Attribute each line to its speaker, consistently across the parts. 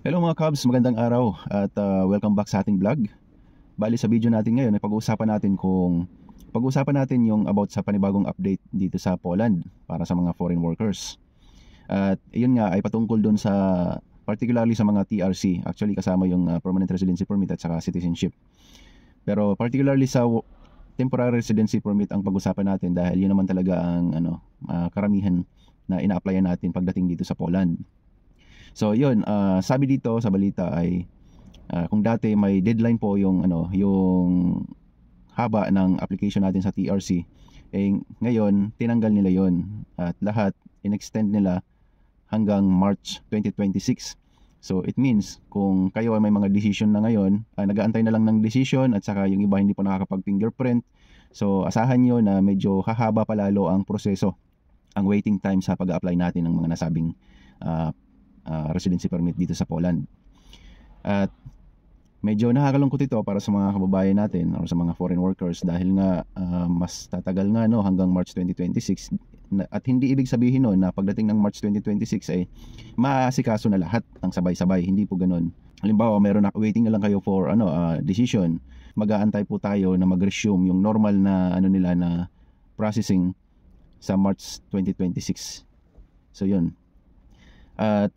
Speaker 1: Hello mga Cubs, magandang araw at welcome back sa ating vlog. Bali sa video natin ngayon ay pag-uusapan natin yung about sa panibagong update dito sa Poland para sa mga foreign workers. At iyon nga ay patungkol dun sa particularly sa mga TRC, actually kasama yung permanent residency permit at saka citizenship. Pero particularly sa temporary residency permit ang pag-usapan natin dahil yun naman talaga ang karamihan na ina-applyan natin pagdating dito sa Poland. So yun, sabi dito sa balita ay kung dati may deadline po yung yung haba ng application natin sa TRC, eh ngayon tinanggal nila yon at lahat inextend nila hanggang March 2026. So it means kung kayo ay may mga decision na ngayon, nag-aantay na lang ng decision at saka yung iba hindi pa nakakapag-fingerprint. So asahan nyo na medyo hahaba palalo ang proseso, ang waiting time sa pag-apply natin ng mga nasabing residency permit dito sa Poland. At medyo nakakalungkot ito para sa mga kababayan natin o sa mga foreign workers dahil nga mas tatagal nga hanggang March 2026 at hindi ibig sabihin na pagdating ng March 2026 ay maaasikaso na lahat ng sabay-sabay. Hindi po ganoon. Halimbawa, meron na waiting na lang kayo for decision. Mag-aantay po tayo na mag-resume yung normal na nila na processing sa March 2026. So yun. At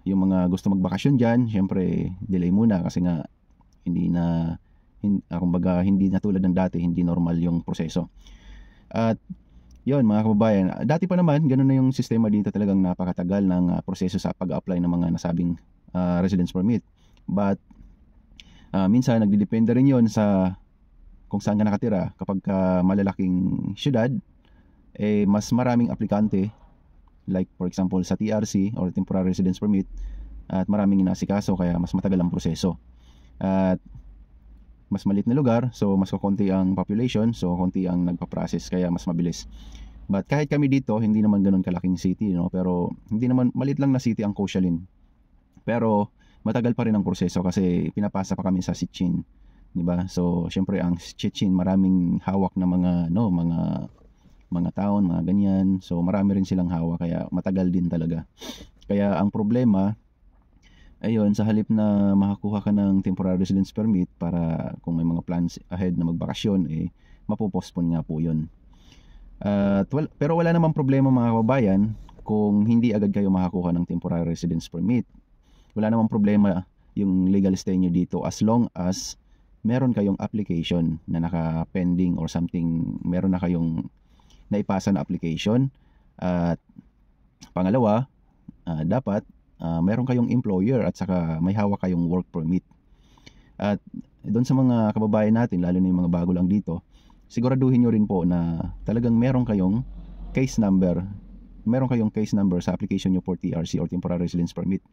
Speaker 1: yung mga gusto magbakasyon dyan, syempre delay muna kasi nga kumbaga hindi na tulad ng dati, hindi normal yung proseso. At yun mga kababayan, dati pa naman ganun na yung sistema dito, talagang napakatagal ng proseso sa pag-apply ng mga nasabing residence permit. But minsan nagdidepende rin yun sa kung saan ka nakatira. Kapag malalaking syudad, mas maraming aplikante, like for example sa TRC or temporary residence permit, at maraming inasikaso kaya mas matagal ang proseso. At mas maliit na lugar, so mas konti ang population, so konti ang nagpa-process kaya mas mabilis. But kahit kami dito, hindi naman ganoon kalaking city, pero hindi naman, maliit lang na city ang Koszalin. Pero matagal pa rin ang proseso kasi pinapasa pa kami sa Szczecin, di ba? So syempre ang Szczecin maraming hawak na mga taon, mga ganyan. So marami rin silang hawak kaya matagal din talaga. Kaya ang problema, ayun, sa halip na makakuha ka ng temporary residence permit para kung may mga plans ahead na magbakasyon, mapopospone nga po yun. Pero wala namang problema mga kababayan kung hindi agad kayo makakuha ng temporary residence permit. Wala namang problema yung legal stay nyo dito as long as meron kayong application na naka-pending or something, meron na kayong naipasa na application. At pangalawa, dapat meron kayong employer at saka may hawak kayong work permit. At doon sa mga kababayan natin, lalo na yung mga bago lang dito, siguraduhin nyo rin po na talagang meron kayong case number sa application nyo for TRC or temporary residence permit.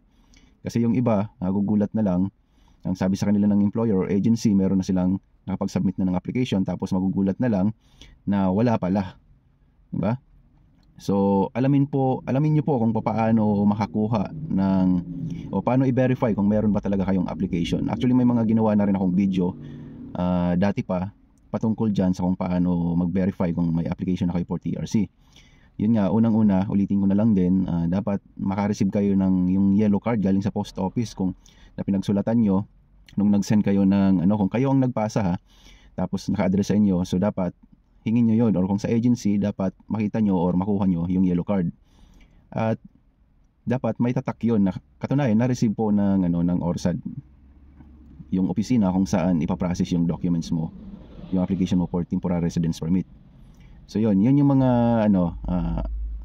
Speaker 1: Kasi yung iba, nagugulat na lang, ang sabi sa kanila ng employer or agency, meron na silang nakapag-submit na ng application, tapos magugulat na lang na wala pala. Diba? So alamin niyo po kung paano makakuha o paano i-verify kung meron ba talaga kayong application. Actually may mga ginawa na rin akong video dati pa patungkol dyan sa kung paano mag-verify kung may application na kayo for TRC. Yun nga, unang-una, ulitin ko na lang din, dapat makareceive kayo ng yung yellow card galing sa post office kung na pinagsulatan nyo nung nag-send kayo ng kung kayo ang nagpasa ha, tapos naka-address sa inyo, so dapat hingin nyo yun, or kung sa agency dapat makita nyo or makuha nyo yung yellow card. At dapat may tatak yun na katunayan na-receive po ng ORSAD, yung opisina kung saan ipaprocess yung documents mo, yung application mo for temporary residence permit. So yun yung mga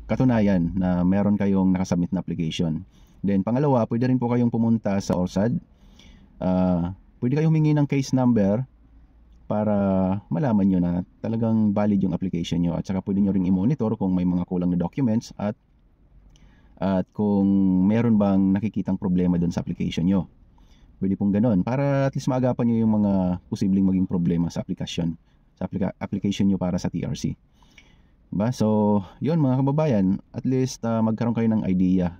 Speaker 1: katunayan na meron kayong nakasubmit na application. Then pangalawa, pwede rin po kayong pumunta sa ORSAD, pwede kayong humingi ng case number para malaman nyo na talagang valid yung application nyo, at saka pwede nyo ring i-monitor kung may mga kulang na documents at kung meron bang nakikitang problema doon sa application nyo. Pwede pong ganun para at least maagapan nyo yung mga posibleng maging problema sa application nyo para sa TRC. Diba? So yun mga kababayan, at least magkaroon kayo ng idea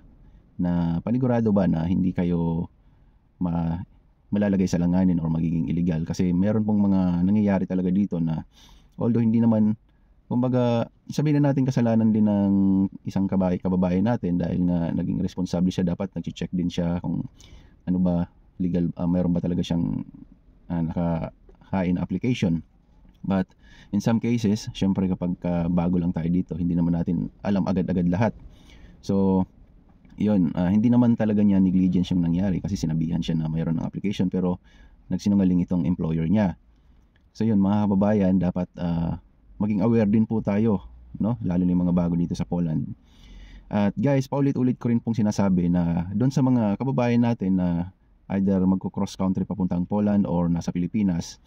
Speaker 1: na panigurado ba na hindi kayo malalagay sa langanin or magiging illegal. Kasi meron pong mga nangyayari talaga dito na although hindi naman kumbaga sabihin na natin kasalanan din ng isang kababayan natin dahil nga naging responsable siya, dapat nag-check din siya kung ano ba legal, mayroon ba talaga siyang nakahain application. But in some cases, syempre kapag bago lang tayo dito, hindi naman natin alam agad-agad lahat. So yun, hindi naman talaga niya negligence yung nangyari kasi sinabihan siya na mayroon ng application pero nagsinungaling itong employer niya. So yun mga kababayan, dapat maging aware din po tayo, no? Lalo na yung mga bago dito sa Poland. At guys, paulit-ulit ko rin pong sinasabi na doon sa mga kababayan natin na either magko-cross country papuntang Poland or nasa Pilipinas,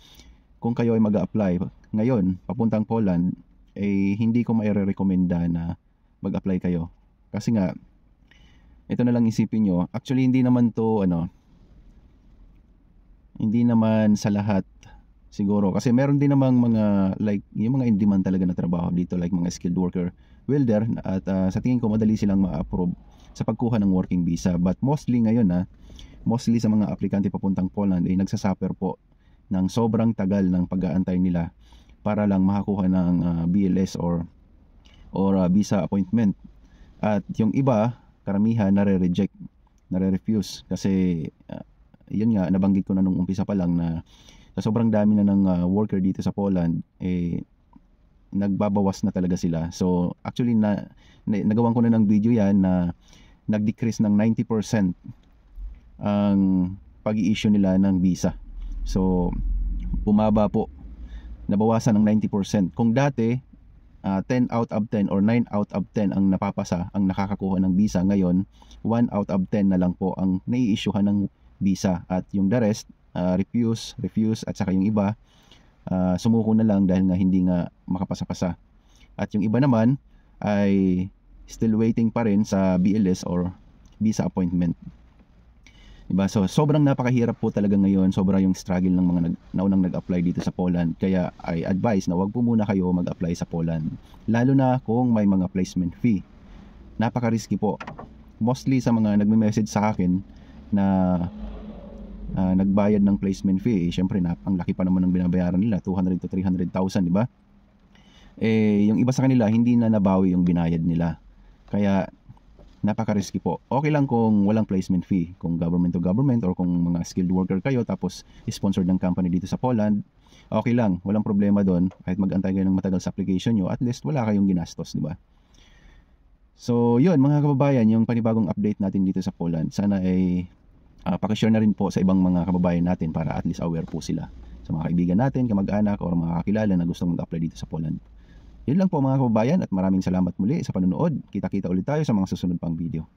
Speaker 1: kung kayo ay mag-a-apply ngayon papuntang Poland, hindi ko maire-recommenda na mag-apply kayo. Kasi nga, ito na lang isipin nyo, actually hindi naman to hindi naman sa lahat siguro, kasi meron din namang mga like yung mga in demand talaga na trabaho dito, like mga skilled worker, welder, at sa tingin ko madali silang ma-approve sa pagkuha ng working visa. But mostly ngayon mostly sa mga aplikante papuntang Poland ay nagsasuffer po ng sobrang tagal ng pag-aantay nila para lang makakuha ng BLS or visa appointment. At yung iba, karamihan nare-reject, nare-refuse kasi yun nga, nabanggit ko na nung umpisa pa lang na sa sobrang dami na ng worker dito sa Poland, nagbabawas na talaga sila. So actually nagawan ko na ng video yan na nag-decrease ng 90% ang pag-i-issue nila ng visa. So bumaba po, nabawasan ng 90%. Kung dati 10 out of 10 or 9 out of 10 ang napapasa, ang nakakakuha ng visa, ngayon 1 out of 10 na lang po ang nai-issuehan ng visa, at yung the rest refuse, at saka yung iba sumuko na lang dahil nga hindi nga makapasa-pasa. At yung iba naman ay still waiting pa rin sa BLS or visa appointment. Diba? So sobrang napakahirap po talaga ngayon, sobra yung struggle ng mga naunang nag-apply dito sa Poland. Kaya I advise na wag po muna kayo mag-apply sa Poland, lalo na kung may mga placement fee. Napaka-risky po. Mostly sa mga nagme-message sa akin na nagbayad ng placement fee, syempre ang laki pa naman ng binabayaran nila, 200 to 300,000, di ba? Yung iba sa kanila hindi na nabawi yung binayad nila. Kaya napaka-risky po. Okay lang kung walang placement fee, kung government to government or kung mga skilled worker kayo tapos sponsored ng company dito sa Poland, okay lang, walang problema doon. Kahit mag-antay kayo ng matagal sa application nyo, at least wala kayong ginastos, di ba? So yun mga kababayan, yung panibagong update natin dito sa Poland. Sana ay pakishare na rin po sa ibang mga kababayan natin para at least aware po sila sa mga kaibigan natin, kamag-anak o mga kakilala na gustong mag-apply dito sa Poland. Yun lang po mga kababayan, at maraming salamat muli sa panonood. Kita-kita ulit tayo sa mga susunod pang video.